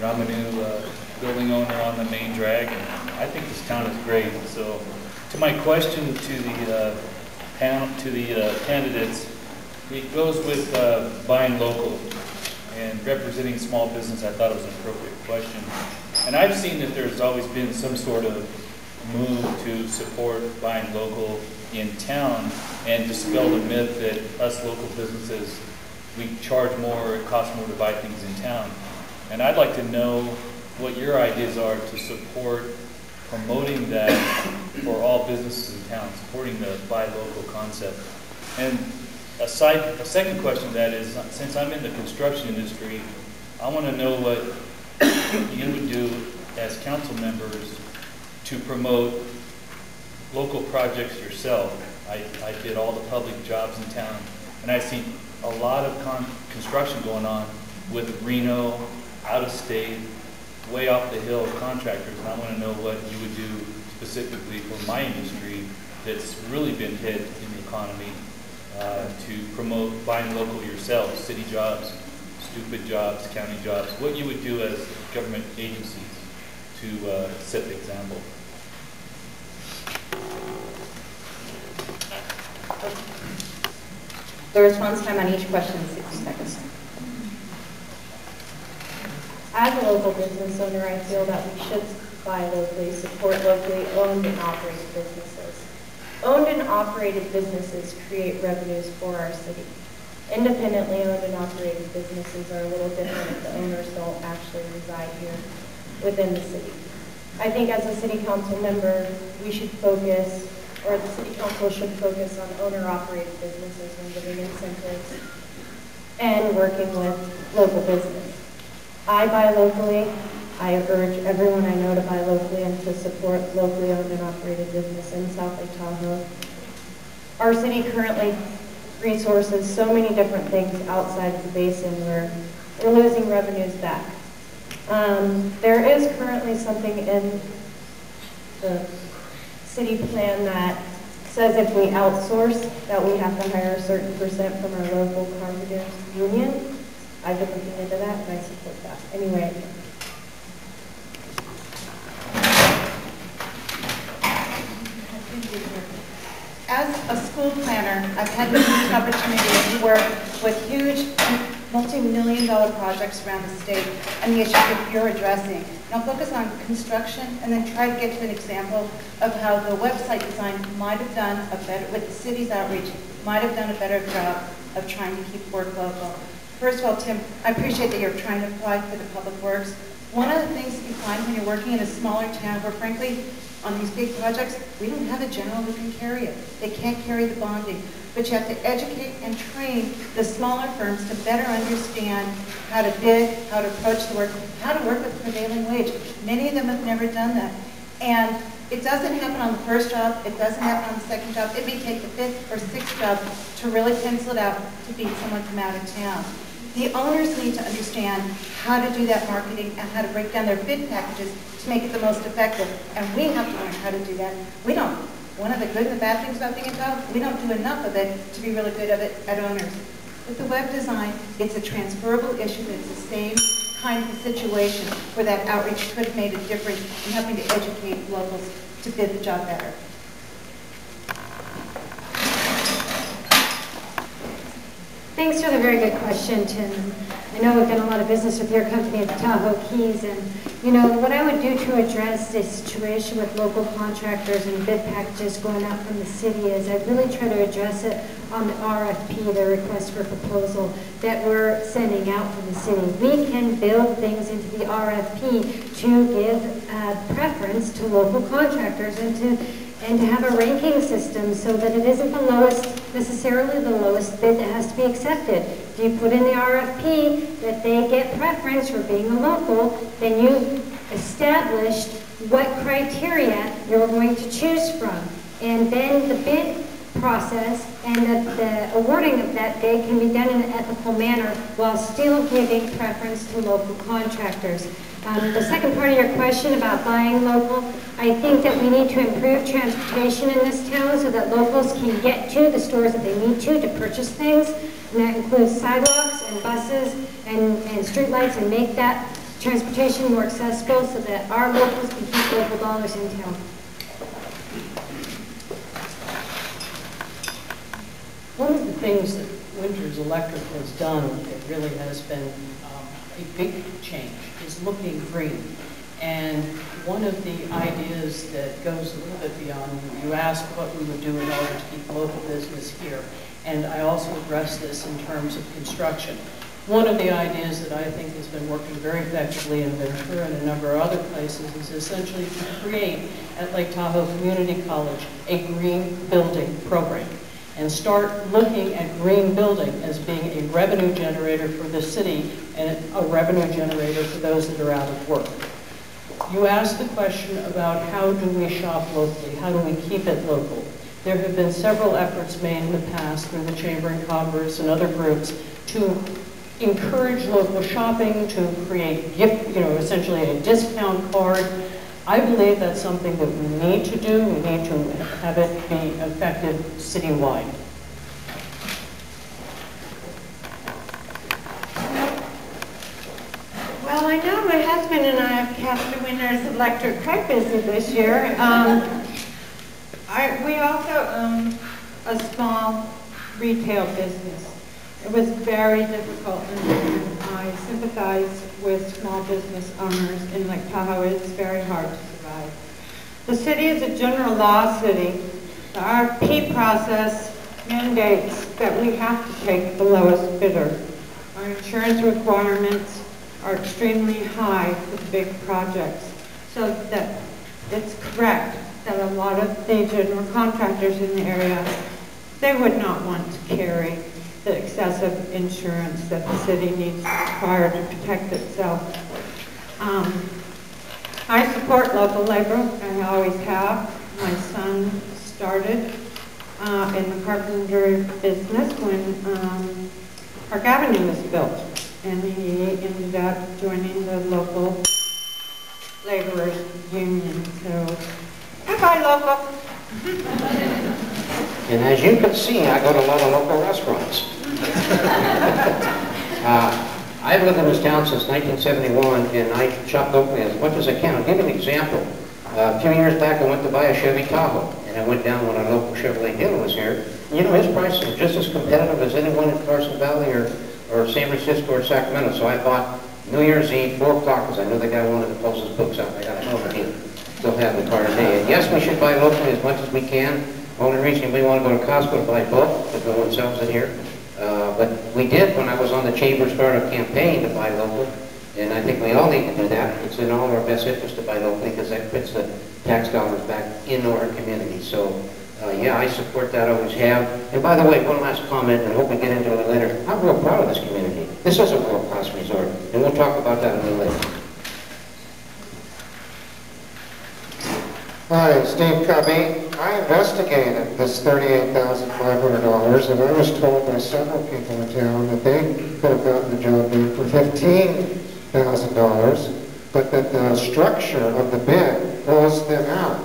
You know, I'm a new building owner on the main drag, and I think this town is great. So, to my question to the panel, to the candidates, it goes with buying local and representing small business. I thought it was an appropriate question. And I've seen that there's always been some sort of move to support buying local in town and dispel the myth that us local businesses, we charge more, it costs more to buy things in town. And I'd like to know what your ideas are to support promoting that for all businesses in town, supporting the buy local concept. And a second question to that is, since I'm in the construction industry, I want to know what you would do as council members to promote local projects yourself. I did all the public jobs in town, and I see a lot of construction going on with Reno, out of state, way off the hill contractors, and I want to know what you would do specifically for my industry that's really been hit in the economy to promote buying local yourself, city jobs, stupid jobs, county jobs, what you would do as government agencies to set the example. The response time on each question is 60 seconds. As a local business owner, I feel that we should buy locally, support locally owned and operated businesses. Owned and operated businesses create revenues for our city. Independently owned and operated businesses are a little different if the owners don't actually reside here within the city. I think as a city council member, we should focus, or the city council should focus on owner-operated businesses and giving incentives and working with local business. I buy locally. I urge everyone I know to buy locally and to support locally owned and operated business in South Lake Tahoe. Our city currently resources so many different things outside of the basin where we're losing revenues back. There is currently something in the city plan that says if we outsource that we have to hire a certain percent from our local carpenters union. I've been looking into that and I support that. Anyway. As a school planner, I've had the opportunity to work with huge multi-million-dollar projects around the state and the issues that you're addressing. And I'll focus on construction and then try to get to an example of how the website design might have done a better, with the city's outreach, might have done a better job of trying to keep work local. First of all, Tim, I appreciate that you're trying to apply for the public works. One of the things that you find when you're working in a smaller town where, frankly, on these big projects, we don't have a general who can carry it. They can't carry the bonding. But you have to educate and train the smaller firms to better understand how to bid, how to approach the work, how to work with the prevailing wage. Many of them have never done that. And it doesn't happen on the first job. It doesn't happen on the second job. It may take the fifth or sixth job to really pencil it out to beat someone from out of town. The owners need to understand how to do that marketing and how to break down their bid packages to make it the most effective. And we have to learn how to do that. We don't. One of the good and the bad things about being a job, we don't do enough of it to be really good at it at owners. With the web design, it's a transferable issue. It's the same kind of situation where that outreach could have made a difference in helping to educate locals to bid the job better. Thanks for the very good question, Tim. I know we've done a lot of business with your company at the Tahoe Keys, and you know, what I would do to address this situation with local contractors and bid packages going out from the city is I'd really try to address it on the RFP, the request for proposal, that we're sending out from the city. We can build things into the RFP to give preference to local contractors and to have a ranking system so that it isn't the lowest, necessarily the lowest bid that has to be accepted. If you put in the RFP that they get preference for being a local, then you've established what criteria you're going to choose from. And then the bid process and the awarding of that bid can be done in an ethical manner while still giving preference to local contractors. The second part of your question about buying local, I think that we need to improve transportation in this town so that locals can get to the stores that they need to purchase things. And that includes sidewalks and buses and streetlights, and make that transportation more accessible so that our locals can keep local dollars in town. One of the things that Winters Electric has done that really has been a big change is looking green. And one of the ideas that goes a little bit beyond, you asked what we would do in order to keep local business here. And I also address this in terms of construction. One of the ideas that I think has been working very effectively in Ventura and a number of other places is essentially to create at Lake Tahoe Community College a green building program and start looking at green building as being a revenue generator for the city and a revenue generator for those that are out of work. You asked the question about how do we shop locally, how do we keep it local? There have been several efforts made in the past through the Chamber of Commerce and other groups to encourage local shopping, to create gift, essentially a discount card. I believe that's something that we need to do. We need to have it be effective citywide. Well, I know my husband and I have kept the Winters Electric quite busy this year. We also own a small retail business. It was very difficult, and I sympathize with small business owners in Lake Tahoe. It's very hard to survive. The city is a general law city. The RFP process mandates that we have to take the lowest bidder. Our insurance requirements are extremely high for the big projects, so that it's correct that a lot of the general contractors in the area, they would not want to carry the excessive insurance that the city needs to require to protect itself. I support local labor, I always have. My son started in the carpenter business when Park Avenue was built, and he ended up joining the local laborers union. So, bye local. And as you can see, I go to a lot of local restaurants. I've lived in this town since 1971, and I shop locally as much as I can. I'll give you an example. A few years back, I went to buy a Chevy Tahoe, and I went down when a local Chevrolet dealer was here. You know, his prices are just as competitive as anyone in Carson Valley or San Francisco or Sacramento. So I bought New Year's Eve, 4 o'clock, because I know the guy wanted to close his books out. I got a hell of a deal. Still have the car today. And yes, we should buy locally as much as we can. Only reason we want to go to Costco to buy bulk, because no one sells it here. But we did when I was on the Chamber startup campaign to buy local, and I think we all need to do that. It's in all our best interest to buy locally because that puts the tax dollars back into our community. So, yeah, I support that, always have. And by the way, one last comment, and I hope we get into it later. I'm real proud of this community. This is a world-class resort, and we'll talk about that a little later. Hi, Steve Cubby. I investigated this $38,500, and I was told by several people in town that they could have gotten the job done for $15,000, but that the structure of the bid closed them out.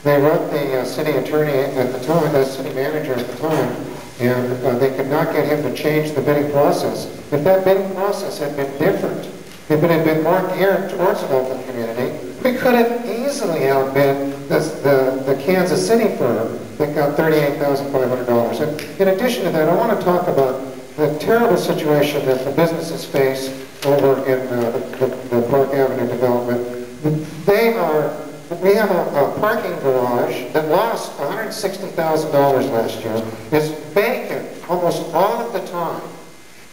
They wrote the city attorney at the time, the city manager at the time, and they could not get him to change the bidding process. If that bidding process had been different, if it had been more geared towards the local community, we could have easily outbid the Kansas City firm that got $38,500. And in addition to that, I want to talk about the terrible situation that the businesses face over in the Park Avenue development. We have a parking garage that lost $160,000 last year. It's vacant almost all of the time.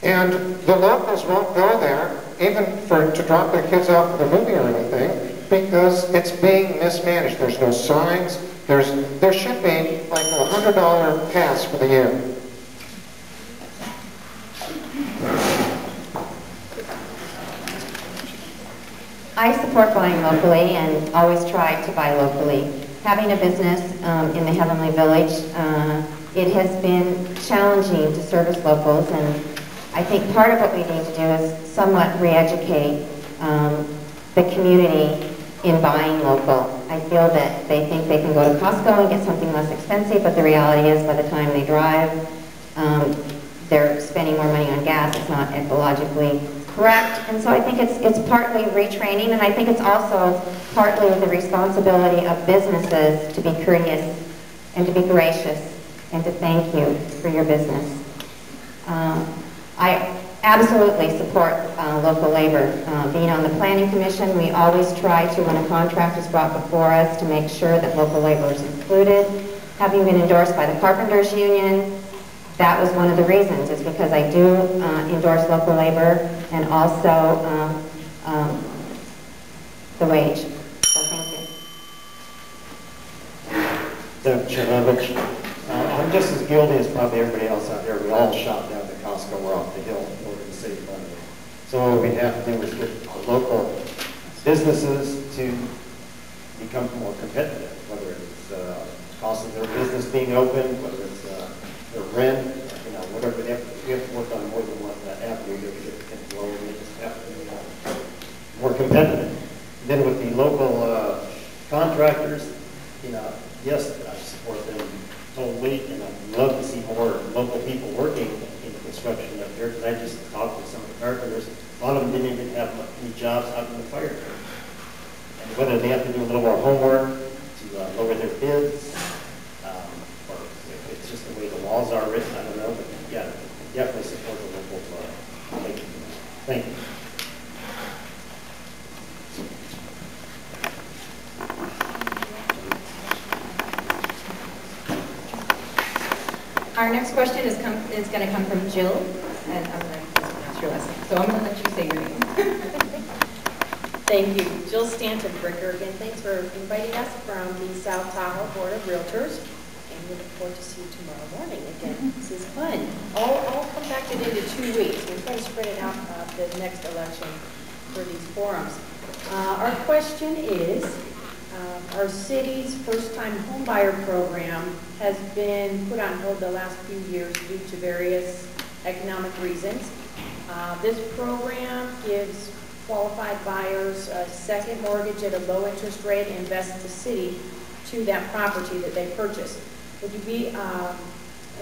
And the locals won't go there, even to drop their kids off for the movie or anything, because it's being mismanaged. There's no signs. There should be like a $100 pass for the year. I support buying locally and always try to buy locally. Having a business in the Heavenly Village, it has been challenging to service locals, and I think part of what we need to do is somewhat re-educate the community in buying local. I feel that they think they can go to Costco and get something less expensive, but the reality is by the time they drive, they're spending more money on gas. It's not ecologically correct. And so I think it's partly retraining, and I think it's also partly the responsibility of businesses to be courteous and to be gracious and to thank you for your business. I absolutely support local labor. Being on the Planning Commission, we always try to, when a contract is brought before us, to make sure that local labor is included. Having been endorsed by the Carpenters Union, that was one of the reasons, is because I do endorse local labor and also the wage. So thank you. Doug Chernovich. I'm just as guilty as probably everybody else out there. We all shop down to Costco. We're off the hill in order to save money. So what we have to do is get the local businesses to become more competitive, whether it's cost of their business being open, whether it's their rent, whatever. We have to work on more than one avenue to get things lower, and they just have to be more competitive. And then with the local contractors, yes, I support them totally, and I'd love to see more local people working in construction up here, because I just talked with some of the carpenters. A lot of them didn't even have any jobs out in the fire department. And whether they have to do a little more homework to lower their bids, or if it's just the way the laws are written, I don't know, but yeah, definitely support the local labor. Thank you. Our next question is going to come from Jill, and I'm going to pronounce your last name, so I'm going to let you say your name. Thank you. Jill Stanton-Bricker again. Thanks for inviting us from the South Tahoe Board of Realtors, and we look forward to see you tomorrow morning again. This is fun. All compacted into 2 weeks. We're trying to spread it out the next election for these forums. Our question is, our city's first-time homebuyer program has been put on hold the last few years due to various economic reasons. This program gives qualified buyers a second mortgage at a low interest rate and invests the city to that property that they purchased. Would you be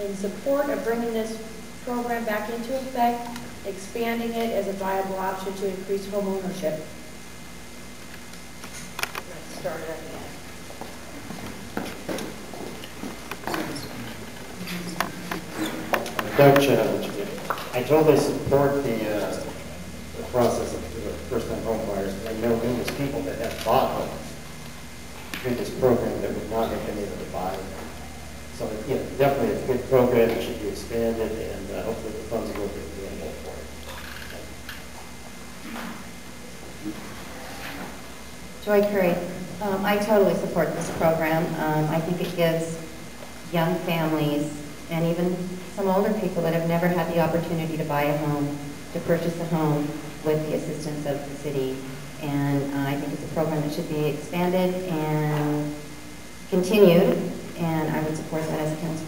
in support of bringing this program back into effect, expanding it as a viable option to increase home ownership? Let's start at the end. Doug Chernovich. I totally support the process of first-time home buyers. I know numerous people that have bought homes through this program that would not have been able to buy. So, definitely a good program. It should be expanded, and hopefully the funds will be available for it. Joy Curry. I totally support this program. I think it gives young families and even some older people that have never had the opportunity to buy a home, to purchase a home with the assistance of the city. And I think it's a program that should be expanded and continued, and I would support that as a council.